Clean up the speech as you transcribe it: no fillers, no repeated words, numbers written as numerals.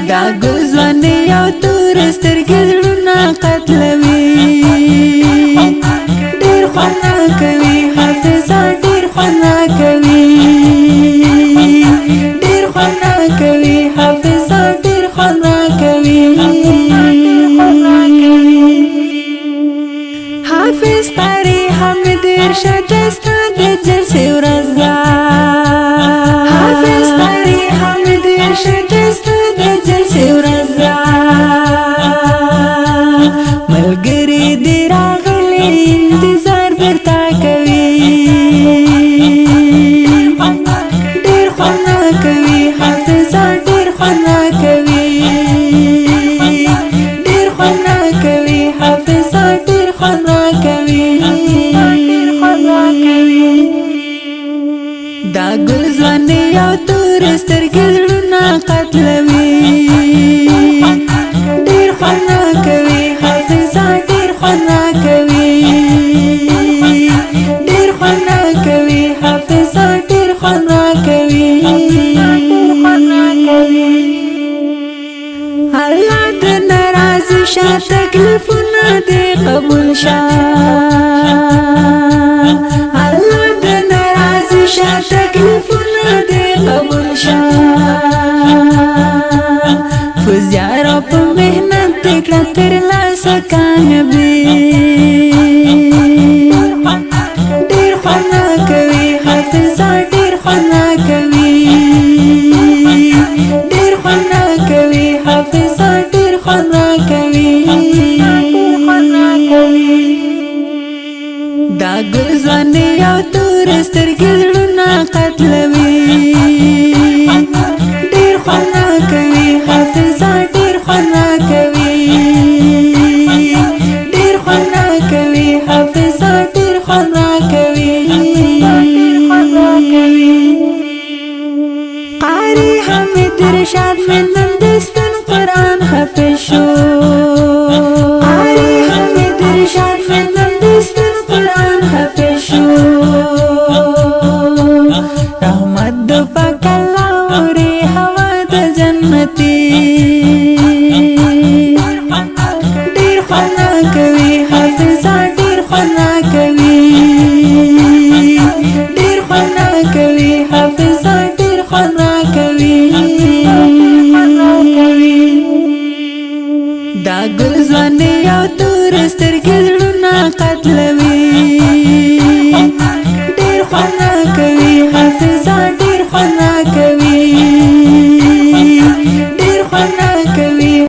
دا ګلزواني یو تور سترګې زړونه قتلوي ډېر خوند کوي حافظه ډېر خوند کوي ډېر خوند کوي حافظه ډېر خوند کوي حافظ قاری حمید ارشاد ستا د جلسې ورځ ده حافظ قاری حمید ارشاد ستا د جلسې ورځ ده ملګري دې راغلي انتظار درته کوي ډېر خوند کوي حافظه ډېر خوند کوي ډېر خوند کوي حافظه ډېر خوند کوي دا ګلزواني یو تور سترګې زړونه قتلوي ډېر خوند کوي حافظه ډېر خوند کوي ډېر خوند کوي حافظه ډېر خوند کوي الله دې ناراضه شه تکلیفونه دې قبول شه الله دې ناراضه شه تکلیفونه دې قبول شه فزیار په مهنت کړه تر لاسه کامیابي ډېر خوند کوي حافظه ډېر خوند کوي ډېر خوند کوي حافظه ډېر خوند کوي دا ګلزواني یو تور سترګې زړونه قتلوي ډېر خوند کوي حافظه ډېر خوند کوي ډېر خوند کوي حافظه ډېر خوند کوي قاری حمید ارشاد من نن د سپین قرآن حافظ شو قاری حمید ارشاد من نن د سپین قرآن حافظ شو رحمت د پاک الله اوري هوا د جنتي ډېر خوند کوي حافظه ډېر خوند کوي ډېر خوند کوي حافظه ډېر خوند کوي دا ګلزواني یو تور سترګې زړونه قتلوي ډېر خوند کوي حافظه ډېر خوند کوي ډېر خوند